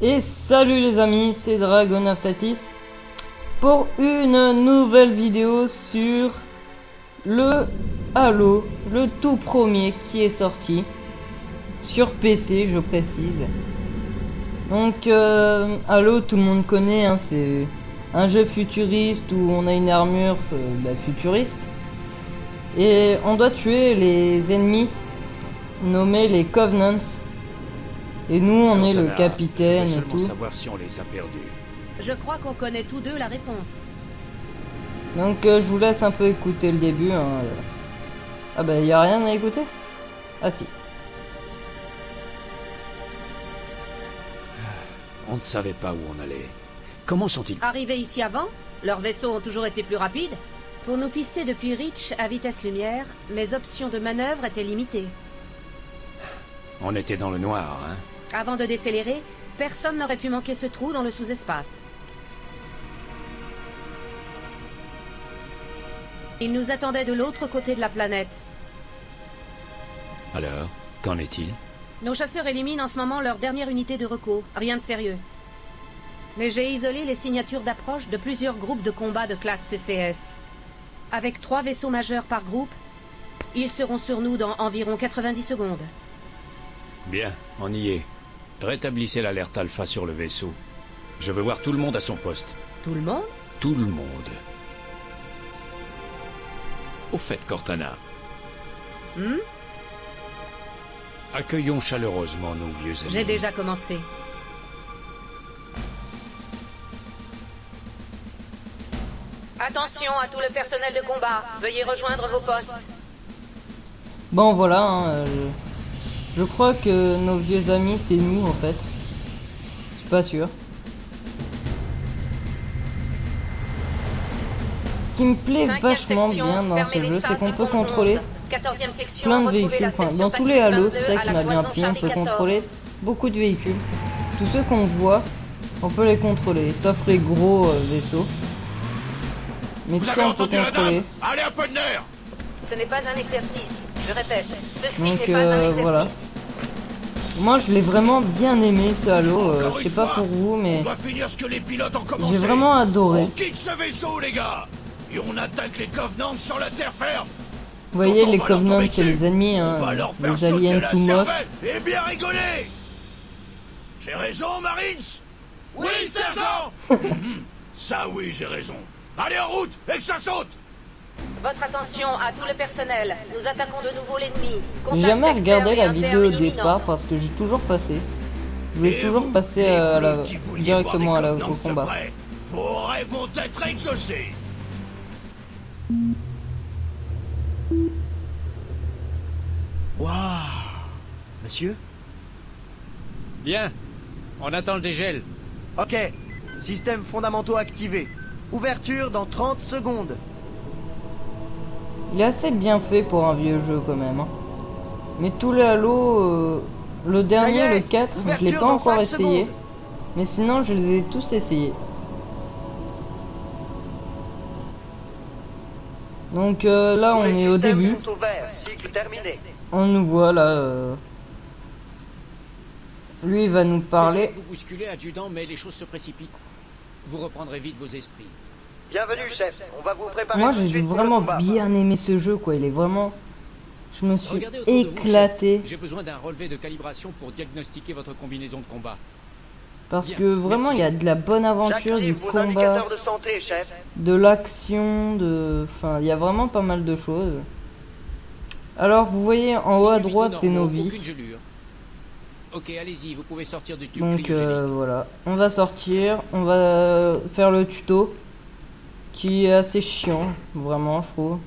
Et salut les amis, c'est Dragon of Satis pour une nouvelle vidéo sur le Halo, le tout premier qui est sorti sur PC, je précise. Donc Halo, tout le monde connaît, hein, c'est un jeu futuriste où on a une armure futuriste et on doit tuer les ennemis nommés les Covenants. Et nous, on est le capitaine et tout. Savoir si on les a perdus. Je crois qu'on connaît tous deux la réponse. Donc je vous laisse un peu écouter le début. Hein. Ah bah y a rien à écouter? Ah si. On ne savait pas où on allait. Comment sont-ils? Arrivés ici avant, leurs vaisseaux ont toujours été plus rapides. Pour nous pister depuis Reach à vitesse lumière, mes options de manœuvre étaient limitées. On était dans le noir, hein? Avant de décélérer, personne n'aurait pu manquer ce trou dans le sous-espace. Ils nous attendaient de l'autre côté de la planète. Alors, qu'en est-il? Nos chasseurs éliminent en ce moment leur dernière unité de recours. Rien de sérieux. Mais j'ai isolé les signatures d'approche de plusieurs groupes de combat de classe CCS. Avec 3 vaisseaux majeurs par groupe, ils seront sur nous dans environ 90 secondes. Bien, on y est. Rétablissez l'alerte alpha sur le vaisseau. Je veux voir tout le monde à son poste. Tout le monde? Tout le monde. Au fait, Cortana. Accueillons chaleureusement nos vieux amis. J'ai déjà commencé. Attention à tout le personnel de combat. Veuillez rejoindre vos postes. Bon voilà, hein, je crois que nos vieux amis c'est nous en fait. Je suis pas sûr. Ce qui me plaît vachement bien dans ce jeu, c'est qu'on peut contrôler plein de véhicules. Enfin, dans tous les Halo, c'est ça qui m'a bien plu. On peut contrôler beaucoup de véhicules. Tous ceux qu'on voit, on peut les contrôler, sauf les gros vaisseaux. Mais tout ça on peut contrôler. Allez, un peu de nerf! Ce n'est pas un exercice. Je répète, ceci Donc n'est pas un exercice. voilà. Moi je l'ai vraiment bien aimé ce Halo, je sais pas pour vous mais j'ai vraiment adoré. On quitte ce vaisseau les gars et on attaque les Covenants sur la terre ferme. Vous voyez les Covenants c'est les ennemis, hein, les aliens tout moches. Et bien rigoler. J'ai raison Marines? Oui sergent. Ça oui j'ai raison. Allez en route et que ça saute. Votre attention à tout le personnel. Nous attaquons de nouveau l'ennemi. J'ai jamais regardé la vidéo au départ parce que j'ai toujours passé. Je voulais toujours passer directement au combat. Vos rêves vont être exaucés. Waouh! Monsieur? Bien. On attend le dégel. Ok. Systèmes fondamentaux activés. Ouverture dans 30 secondes. Il est assez bien fait pour un vieux jeu quand même. Hein. Mais tous les Halo, le dernier, le 4, je l'ai pas encore essayé. Mais sinon, je les ai tous essayés. Donc là, on est au début. On nous voit là. Lui, il va nous parler. Vous bousculez, adjudant, mais les choses se précipitent. Vous reprendrez vite vos esprits. Bienvenue, chef. On va vous préparer. Moi, j'ai vraiment bien aimé ce jeu, quoi. Il est vraiment. Je me suis éclaté. J'ai besoin d'un relevé de calibration pour diagnostiquer votre combinaison de combat. Parce que vraiment, il y a de la bonne aventure, du combat, de santé, chef. de l'action, enfin, il y a vraiment pas mal de choses. Alors, vous voyez en haut à droite, c'est nos vies. Ok, allez-y, vous pouvez sortir du tube. Donc voilà, on va sortir, on va faire le tuto qui est assez chiant, vraiment, je trouve.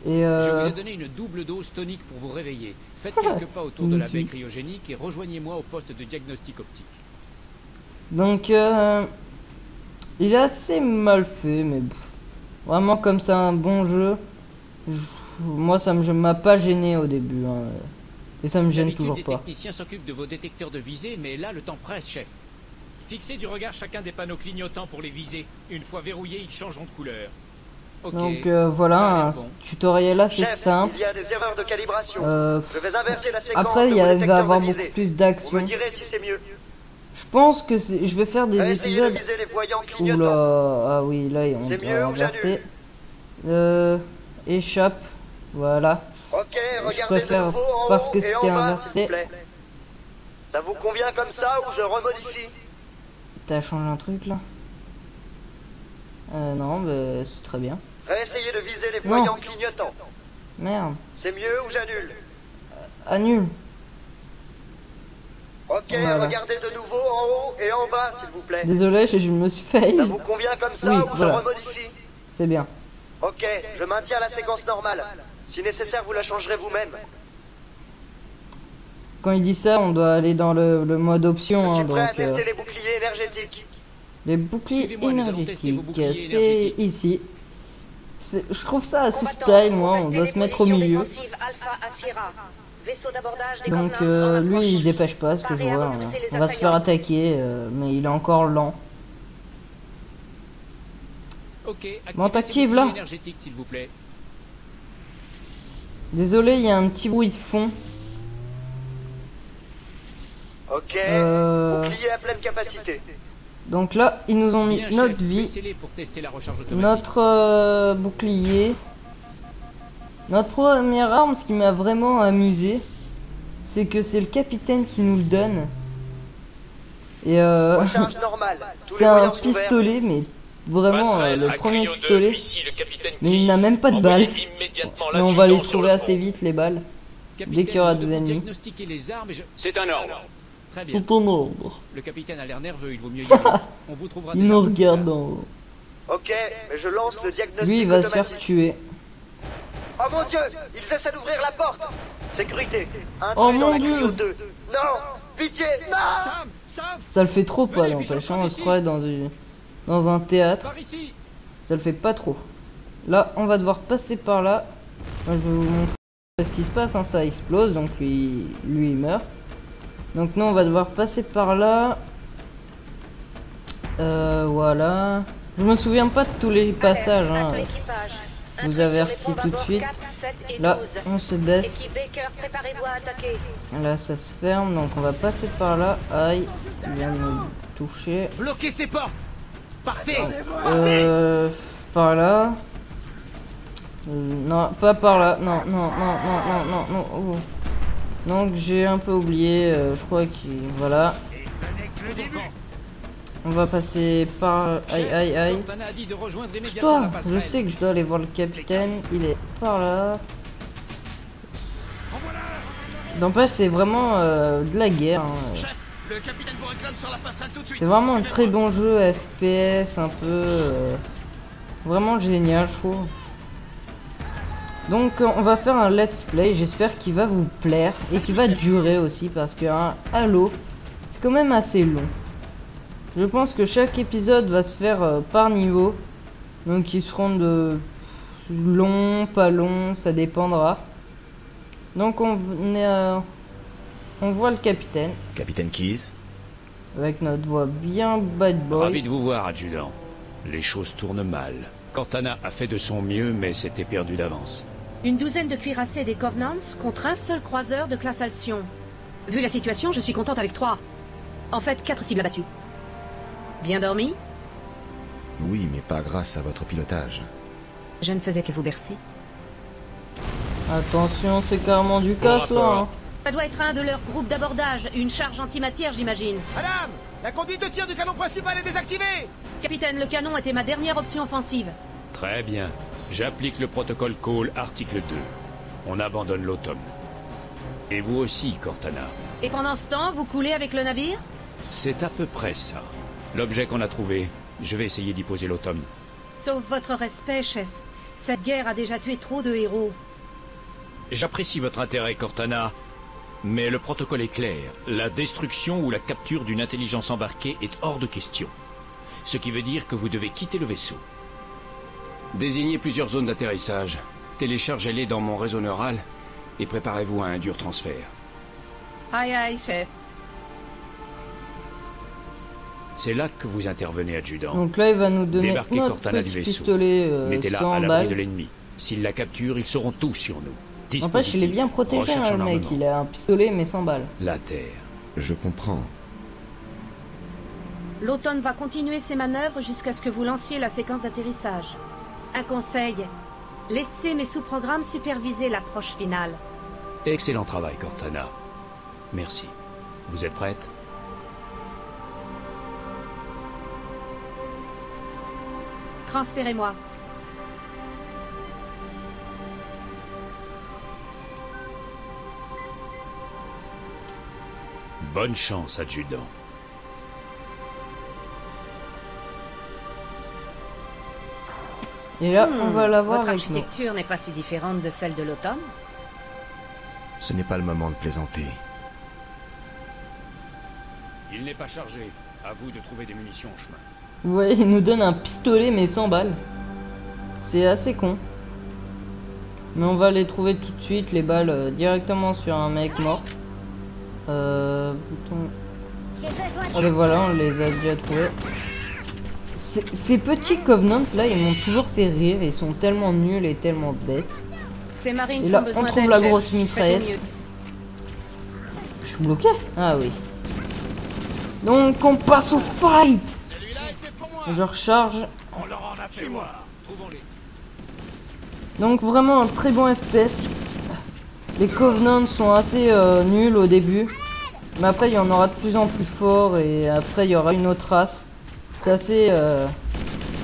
Et je vous ai donné une double dose tonique pour vous réveiller. Faites quelques pas autour de la baie cryogénique et rejoignez-moi au poste de diagnostic optique. Donc il est assez mal fait, mais vraiment comme c'est un bon jeu, moi ça m'a pas gêné au début. Hein. Et ça me gêne toujours pas. Les techniciens s'occupent de vos détecteurs de visée, mais là le temps presse, chef. Fixez du regard chacun des panneaux clignotants pour les viser. Une fois verrouillés, ils changeront de couleur. Ok. Donc ça a voilà, l'air un bon. tutoriel assez Chef, simple. il y a des erreurs de calibration. Euh, Je vais inverser la séquence Après, de il vos va y détecteurs avoir de beaucoup visée. plus Vous d'action. me direz si c'est mieux. Je pense que je vais faire des Essayez de épisodes. viser les voyants clignotants. Oula, ah oui, là on C'est doit mieux ou inverser. j'annule? Échappe, voilà. Ok, Je regardez de préfère nouveau en parce haut que et en c'était bas, inversé. s'il vous plaît. Ça vous convient comme ça ou je remodifie? T'as changé un truc là? Non, mais c'est très bien. Essayez de viser les Non. voyants clignotants. Merde, C'est mieux ou j'annule? annule. Ok, Voilà. regardez de nouveau en haut et en bas, s'il vous plaît. Désolé, je me suis fail. Ça vous convient comme ça Oui, ou voilà. je remodifie? C'est bien. Ok, je maintiens la séquence normale. Si nécessaire, vous la changerez vous-même. Quand il dit ça, on doit aller dans le mode Je option. suis Hein, prêt à donc, tester les boucliers énergétiques. les boucliers Suivez-moi, nous allons tester vos énergétiques, boucliers c'est énergétiques. ici. Je trouve ça assez Combattants, style, moi. On contactez doit les se mettre au positions milieu. défensives Alpha à Sierra. Vaisseau d'abordage des Donc Covenants en lui, approche. il se dépêche pas, ce que je Parez à vois. Hein. repousser les On va se faire assaillants. attaquer, mais il est encore lent. Ok, Bon, activez ces t'actives, boucliers là. énergétiques, s'il vous plaît. Désolé, il y a un petit bruit de fond. Ok, bouclier à pleine capacité. Donc là, ils nous ont mis Bien, notre chef, vie, baissez-les pour tester la recharge automatique. notre bouclier. Notre première arme, ce qui m'a vraiment amusé, c'est que c'est le capitaine qui nous le donne. Et Recharge normale. Tous c'est les un voyants sont ouverts. pistolet, mais vraiment Passerelle le à premier Cryo 2, pistolet. ici le capitaine Mais il Keyes. n'a même pas de Envoyez balles. immédiatement Mais on va les l'adjudant sur trouver le assez pont. vite, les balles. Capitaine, dès qu'il y aura nous des devons ennemis. diagnostiquer les armes et je... C'est un ordre. Très bien. Sont en ordre. Le capitaine a l'air nerveux, il vaut mieux y aller. On vous trouvera Il déjà nous plus regarde tard. en haut. Ok, mais je lance le diagnostic Lui, il va se faire automatique. tuer. Oh mon dieu, ils essaient d'ouvrir la porte. Sécurité. Intrus Oh dans mon la Dieu. Cryo 2. Non, pitié, non. Sam, Ça le fait trop pas, Venez, n'empêche. Fisher, On par se ici. croirait dans un théâtre. par ici. Ça le fait pas trop. Là, on va devoir passer par là. Moi, je vais vous montrer ce qui se passe. Hein. Ça explose, donc lui, il meurt. Donc nous, on va devoir passer par là. Voilà. Je me souviens pas de tous les passages. Alerte, Hein. bateau équipage. Je vous Intrus sur les avertis pompes à tout de bord suite. 4, 7 et Là, 12. on se baisse. Équipe Baker, préparez-vous à attaquer. Là, ça se ferme, donc on va passer par là. Aïe, il vient de me toucher. Bloquez ces portes. Partez. Par là. Non, pas par là. Non, non, non, non, non, non, non. Oh. Donc j'ai un peu oublié. Je crois qu'il. Voilà. On va passer par. Aïe, aïe, aïe. Cortana a dit de rejoindre immédiatement la Putain, je passerelle. sais que je dois aller voir le capitaine. Il est par là. N'empêche, c'est vraiment de la guerre. Hein. Chef, le capitaine vous réclame sur la passerelle tout de suite. C'est vraiment un très bon jeu FPS, un peu vraiment génial, je trouve. Donc on va faire un let's play, j'espère qu'il va vous plaire et qu'il va durer aussi parce qu'un Halo, c'est quand même assez long. Je pense que chaque épisode va se faire par niveau, donc ils seront de long, pas long, ça dépendra. Donc on voit le capitaine Capitaine Keyes. avec notre voix bien bad boy. Ravi de vous voir, adjudant. Les choses tournent mal. Cortana a fait de son mieux, mais c'était perdu d'avance. Une douzaine de cuirassés des Covenants contre un seul croiseur de classe Alcyon. Vu la situation, je suis contente avec 3. En fait, 4 cibles abattues. Bien dormi? Oui, mais pas grâce à votre pilotage. Je ne faisais que vous bercer. Attention, c'est carrément du casse là. Hein. Ça doit être un de leurs groupes d'abordage, une charge antimatière, j'imagine. Madame, la conduite de tir du canon principal est désactivée. Capitaine, le canon était ma dernière option offensive. Très bien. J'applique le protocole Call, article 2. On abandonne l'automne. Et vous aussi, Cortana. Et pendant ce temps, vous coulez avec le navire? C'est à peu près ça. L'objet qu'on a trouvé, je vais essayer d'y poser l'automne. Sauf votre respect, chef. Cette guerre a déjà tué trop de héros. J'apprécie votre intérêt, Cortana, mais le protocole est clair. La destruction ou la capture d'une intelligence embarquée est hors de question. Ce qui veut dire que vous devez quitter le vaisseau. Désignez plusieurs zones d'atterrissage. Téléchargez-les dans mon réseau neural et préparez-vous à un dur transfert. Aïe aïe, chef. C'est là que vous intervenez, adjudant. Donc là, il va nous donner Débarquez notre Cortana du petit vaisseau. pistolet Mettez-la 100 à l'abri balles. de l'ennemi. S'ils la capturent, ils sauront tout sur nous. N'empêche, il est bien protégé, Recherche hein, le en mec. armement. Il a un pistolet, mais 100 balles. La Terre. Je comprends. L'automne va continuer ses manœuvres jusqu'à ce que vous lanciez la séquence d'atterrissage. Un conseil, laissez mes sous-programmes superviser l'approche finale. Excellent travail, Cortana. Merci. Vous êtes prête? Transférez-moi. Bonne chance, adjudant. Et là, on va l'avoir Votre avec nous. architecture n'est pas si différente de celle de l'automne. Ce n'est pas le moment de plaisanter. Il n'est pas chargé. À vous de trouver des munitions en chemin. Ouais, il nous donne un pistolet, mais 100 balles. C'est assez con. Mais on va les trouver tout de suite, les balles, directement sur un mec mort. Bouton. Et voilà, on les a déjà trouvés. Ces petits Covenants là, ils m'ont toujours fait rire. Ils sont tellement nuls et tellement bêtes. Ces marines Et là, ont besoin on trouve d'aide, la chef. grosse Faites au mitraillette. mieux. Je suis bloqué? Ah oui. Donc on passe au fight. Je recharge. On leur en a fait moi. Donc vraiment un très bon FPS. Les Covenants sont assez nuls au début. Mais après il y en aura de plus en plus fort. Et après il y aura une autre race. C'est assez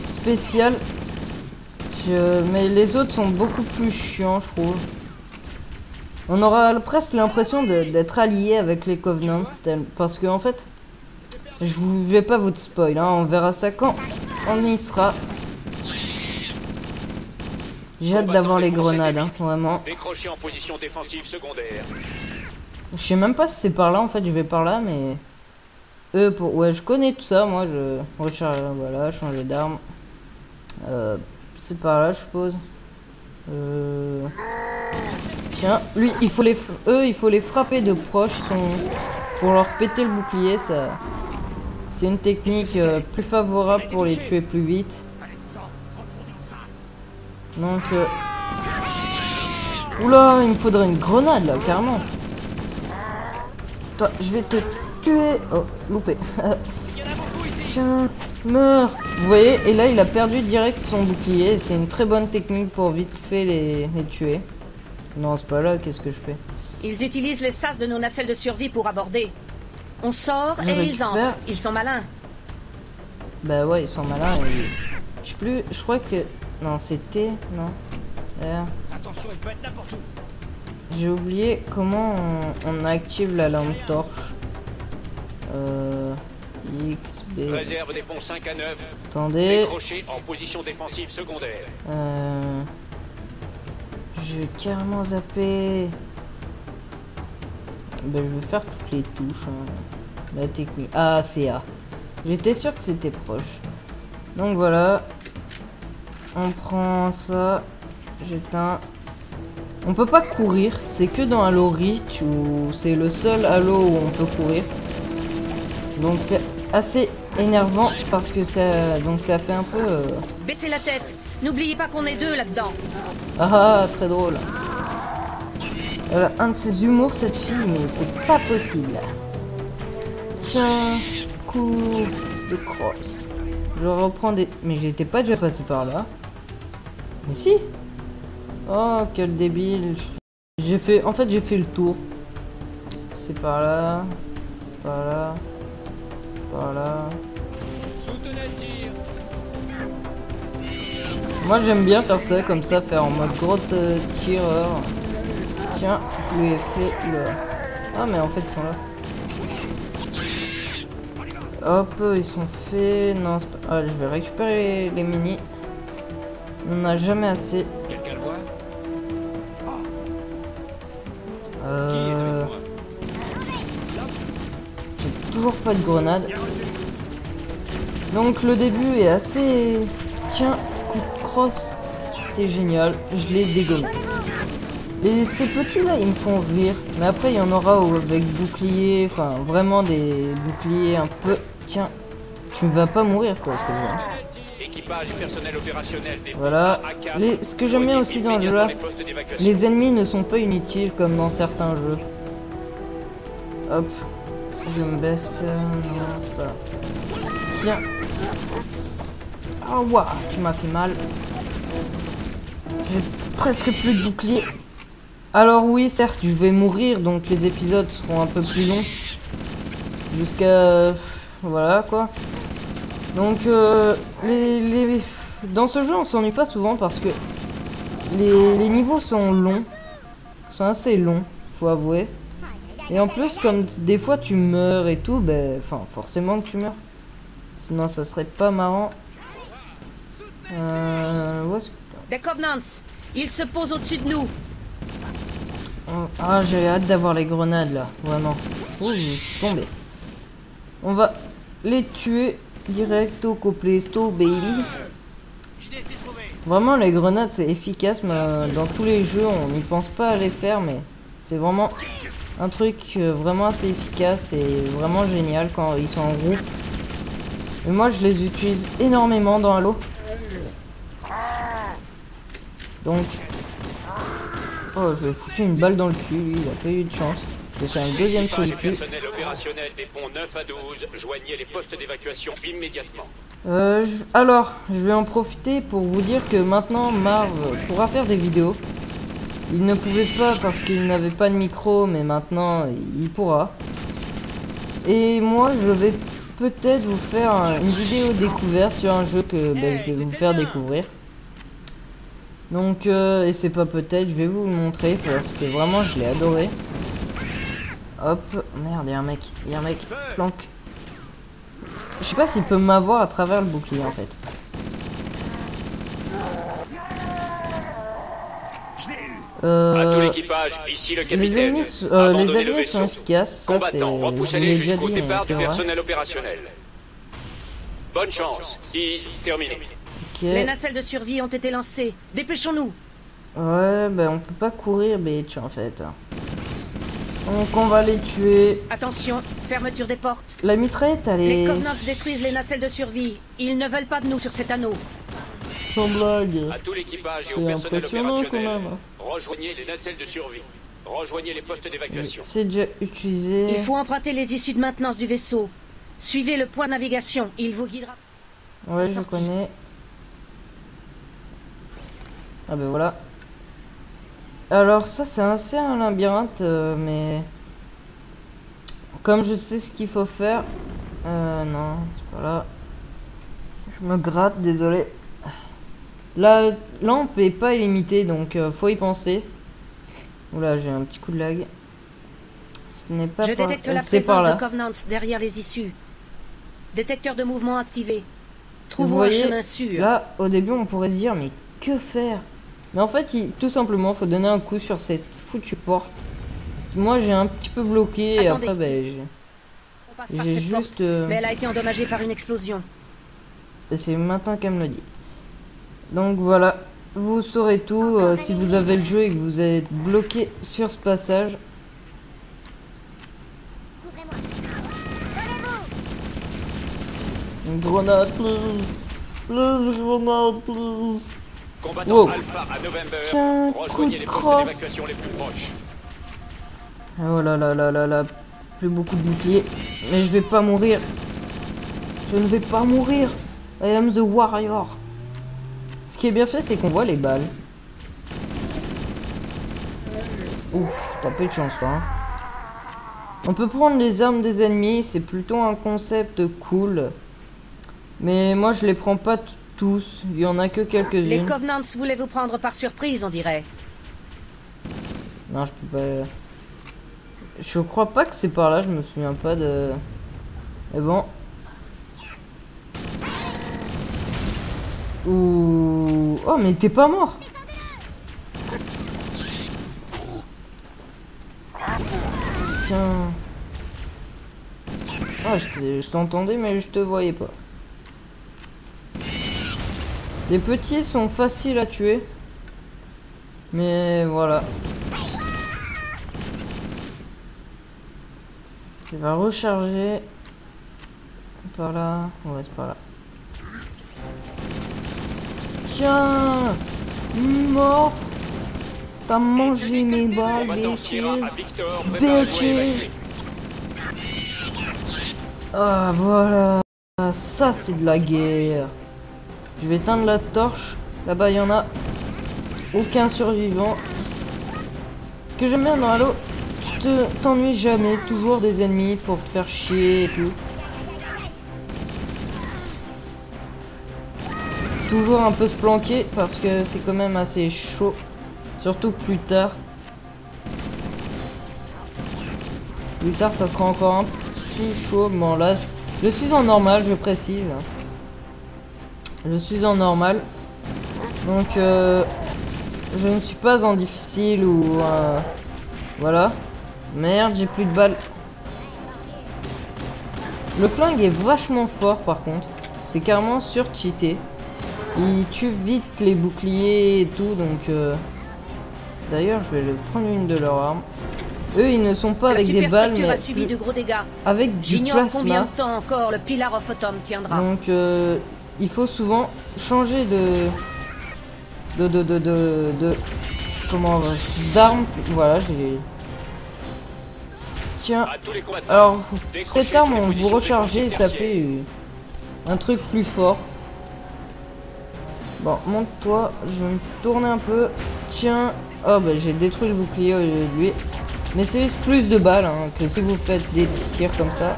spécial. Mais les autres sont beaucoup plus chiants, je trouve. On aura presque l'impression d'être alliés avec les Covenants. Parce que en fait, je vais pas vous spoil. Hein, on verra ça quand on y sera. J'ai hâte d'avoir les grenades, hein, vraiment. Décrochez en position défensive secondaire. Je sais même pas si c'est par là, en fait, je vais par là, mais... Ouais, je connais tout ça, moi, je recharge, voilà, changer d'arme. C'est par là, je suppose. Tiens, lui, il faut les frapper de proche, pour leur péter le bouclier, ça... C'est une technique plus favorable pour les tuer plus vite. Donc... Oula, il me faudrait une grenade, là, carrément. Toi, je vais te tuer. Oh, loupé. Tiens, meurs. Vous voyez, et là, il a perdu direct son bouclier. C'est une très bonne technique pour vite fait les tuer. Non, c'est pas là, qu'est-ce que je fais? Ils utilisent les sas de nos nacelles de survie pour aborder. On sort Je et ils récupère. entrent. Ils sont malins. Bah ouais, ils sont malins. Je sais plus, je crois que... Non, c'était... Non. R. Attention, il peut être n'importe où. J'ai oublié comment on active la lampe torche. X, B... Réserve des ponts 5 à 9. Attendez. Décrochez en position défensive secondaire. J'ai carrément zappé. Ben, je vais faire toutes les touches. Hein. La technique. Ah, c'est A. J'étais sûr que c'était proche. Donc voilà. On prend ça. J'éteins. On peut pas courir. C'est que dans Halo Reach où c'est le seul Halo où on peut courir. Donc c'est assez énervant parce que ça. Donc ça fait un peu. Baissez la tête. N'oubliez pas qu'on est deux là-dedans. Ah, très drôle. Elle a un de ses humours, cette fille, mais c'est pas possible. Tiens, coup de crosse. Je reprends des... Mais j'étais pas déjà passé par là. Mais si. Oh, quel débile. J'ai fait... En fait, j'ai fait le tour. C'est par là. Par là. Par là. Moi j'aime bien faire ça comme ça, faire en mode gros tireur. Tiens, je lui ai fait le... Ah mais en fait ils sont là. Hop, ils sont faits. Non, c'est pas... Ah, je vais récupérer les mini. On n'a jamais assez. Quelqu'un le voit? J'ai toujours pas de grenade. Donc le début est assez... Tiens, coup de crosse. C'était génial. Je l'ai dégommé. Et ces petits là, ils me font rire. Mais après, il y en aura avec bouclier. Enfin, vraiment des boucliers un peu... Tiens. Tu vas pas mourir, toi, ce que je vois. Équipage personnel opérationnel des Voilà. Ce que j'aime bien aussi dans le jeu là, les ennemis ne sont pas inutiles comme dans certains jeux. Hop. Je me baisse. Non, c'est pas là. Tiens. Ah ouah, tu m'as fait mal. J'ai presque plus de bouclier. Alors oui, certes, je vais mourir, donc les épisodes seront un peu plus longs. Jusqu'à... voilà, quoi. Donc, dans ce jeu, on s'ennuie pas souvent parce que les niveaux sont longs. Sont assez longs, faut avouer. Et en plus, comme des fois tu meurs et tout, ben... enfin, forcément que tu meurs. Sinon, ça serait pas marrant. Où est-ce que... Des Covenants, ils se posent au-dessus de nous. Ah, j'ai hâte d'avoir les grenades là, vraiment. Oh, je suis tombé. On va les tuer direct au copresto, baby. Vraiment, les grenades c'est efficace, mais dans tous les jeux on n'y pense pas à les faire, mais c'est vraiment un truc vraiment assez efficace et vraiment génial quand ils sont en groupe. Et moi je les utilise énormément dans Halo. Donc... oh, je vais foutre une balle dans le cul, lui, il a pas eu de chance. Je vais faire une deuxième coup de cul. Personnel opérationnel des ponts 9 à 12, joignez les postes d'évacuation immédiatement. Alors, je vais en profiter pour vous dire que maintenant Marv pourra faire des vidéos. Il ne pouvait pas parce qu'il n'avait pas de micro, mais maintenant il pourra. Et moi, je vais peut-être vous faire une vidéo découverte sur un jeu que je vais vous faire découvrir. Donc, et c'est pas peut-être, je vais vous le montrer parce que vraiment je l'ai adoré. Hop, merde, il y a un mec, planque. Je sais pas s'il peut m'avoir à travers le bouclier en fait. À tout l'équipage, ici le capitaine. Les ennemis sont efficaces, ça c'est... repoussez-les jusqu'au départ c'est du vrai. personnel opérationnel. Bonne chance, Ease, terminé. Ok. Les nacelles de survie ont été lancées. Dépêchons-nous. Ouais, ben on peut pas courir, bitch, en fait. Donc on va les tuer. Attention, fermeture des portes. La mitraillette, elle Les est... Covenants détruisent les nacelles de survie. Ils ne veulent pas de nous sur cet anneau. sans blague. À tout l'équipage et C'est au personnel impressionnant quand opérationnel, même. rejoignez les nacelles de survie. Rejoignez les postes d'évacuation. C'est déjà utilisé. Il faut emprunter les issues de maintenance du vaisseau. Suivez le point navigation. Il vous guidera. Ouais, je Sortie. connais. Ah ben voilà. Alors ça c'est un labyrinthe, mais... comme je sais ce qu'il faut faire... non, c'est pas là. Je me gratte, désolé. La lampe est pas illimitée, donc faut y penser. Oula, j'ai un petit coup de lag. Ce n'est pas Je par... détecte la c'est par présence là. de Covenants derrière les issues. Détecteur de mouvement activé. Vous Trouvons un voyez, chemin sûr. là, au début, on pourrait se dire, mais que faire? Mais en fait, tout simplement, faut donner un coup sur cette foutue porte. Moi, j'ai un petit peu bloqué, et Attendez. après, ben, On passe par j'ai cette porte, juste... mais elle a été endommagée par une explosion. et c'est maintenant qu'elle me le dit. Donc voilà, vous saurez tout si vous avez le jeu et que vous êtes bloqué sur ce passage. Une grenade, please. Please, grenade, please. Combattant Wow. Alpha à November, Tiens, coup rejoignez de les postes crosse. d'évacuation les plus proches. Oh là là là là là, plus beaucoup de boucliers. Mais je vais pas mourir. Je ne vais pas mourir. I am the warrior. Ce qui est bien fait, c'est qu'on voit les balles. Ouf, t'as peu de chance, toi. Hein. On peut prendre les armes des ennemis, c'est plutôt un concept cool. Mais moi, je les prends pas tous. Il y en a que Les quelques-unes. Covenants voulaient vous prendre par surprise, on dirait. Non, je peux pas... Je crois pas que c'est par là, je me souviens pas de... Mais bon. Ouh... Oh, mais t'es pas mort. Tiens... Ah, je t'entendais, mais je te voyais pas. Les petits sont faciles à tuer. Mais voilà. Il va recharger. Par là. Ouais, c'est par là. Tiens, mort. T'as mangé mes balles, bitches. Ah, voilà. Ça, c'est de la guerre. Je vais éteindre la torche. Là-bas, il y en a aucun survivant. Ce que j'aime bien dans Halo, t'ennuies jamais. Toujours des ennemis pour te faire chier et tout. Toujours un peu se planquer parce que c'est quand même assez chaud. Surtout plus tard. Plus tard, ça sera encore un peu plus chaud. Bon, là, je suis en normal, je précise. Je suis en normal. Donc, je ne suis pas en difficile ou... voilà. Merde, j'ai plus de balles. Le flingue est vachement fort, par contre. C'est carrément sur-cheaté. Il tue vite les boucliers et tout, donc... D'ailleurs, je vais le prendre une de leurs armes. Eux, ils ne sont pas avec des balles, mais a subi de gros dégâts. avec du J'ignore plasma. combien de temps encore le Pillar of Autumn tiendra. Donc, il faut souvent changer comment d'arme. Voilà, j'ai... Tiens. Alors, cette arme, on vous rechargez et ça fait un truc plus fort. Bon, monte-toi, je vais me tourner un peu. Tiens. Oh, bah j'ai détruit le bouclier au lieu de lui. Mais c'est juste plus de balles hein, que si vous faites des petits tirs comme ça.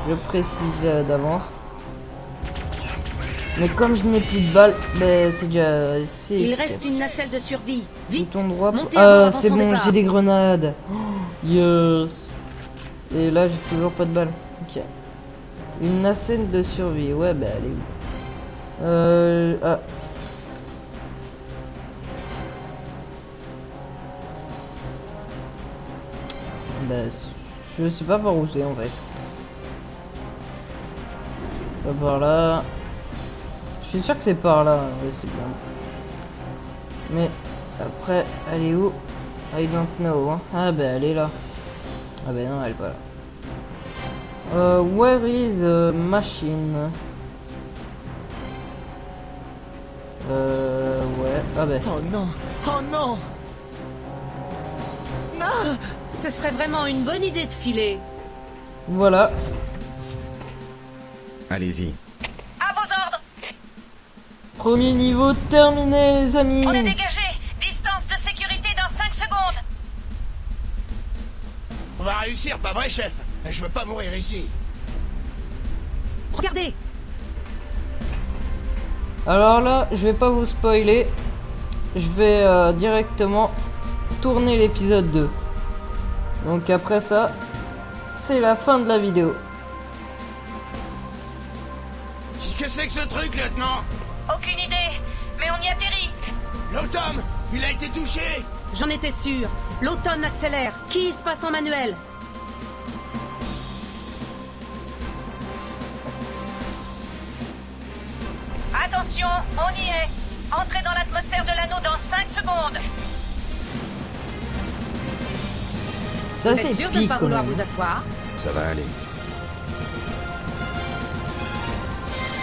Je précise d'avance. Mais comme je n'ai plus de balles, bah, c'est déjà... Il reste une nacelle de survie. Vite, bouton droit. montez C'est bon, j'ai des grenades. Oh, yes. Et là, j'ai toujours pas de balles. Ok. Une nacelle de survie. Ouais, bah elle est où? Ah. Bah, je sais pas par où c'est en fait. Pas par là. Je suis sûr que c'est par là. Ouais, c'est bien. Mais après, elle est où? I don't know. Hein. Ah bah elle est là. Ah bah non, elle est pas là. Where is the machine? Ouais. Ah bah. Oh non! Oh non! Non! Ce serait vraiment une bonne idée de filer. Voilà. Allez-y. À vos ordres. Premier niveau terminé, les amis. On est dégagé. Distance de sécurité dans 5 secondes. On va réussir, pas vrai, chef? Je veux pas mourir ici. Regardez. Alors là, je vais pas vous spoiler. Je vais directement tourner l'épisode 2. Donc après ça, c'est la fin de la vidéo. Qu'est-ce que c'est que ce truc, lieutenant? Aucune idée, mais on y atterrit. L'Automne, il a été touché. J'en étais sûr. L'automne accélère. Qui se passe en manuel? Attention, on y est. Entrez dans l'atmosphère de l'anneau dans 5 secondes. Ça Vous êtes c'est sûr de ne pique pas quand vouloir même. vous asseoir? Ça va aller.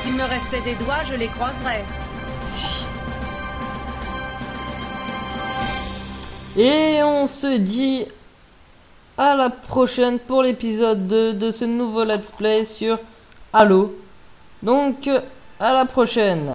S'il me restait des doigts, je les croiserais. Et on se dit à la prochaine pour l'épisode 2 de ce nouveau let's play sur Halo. Donc à la prochaine.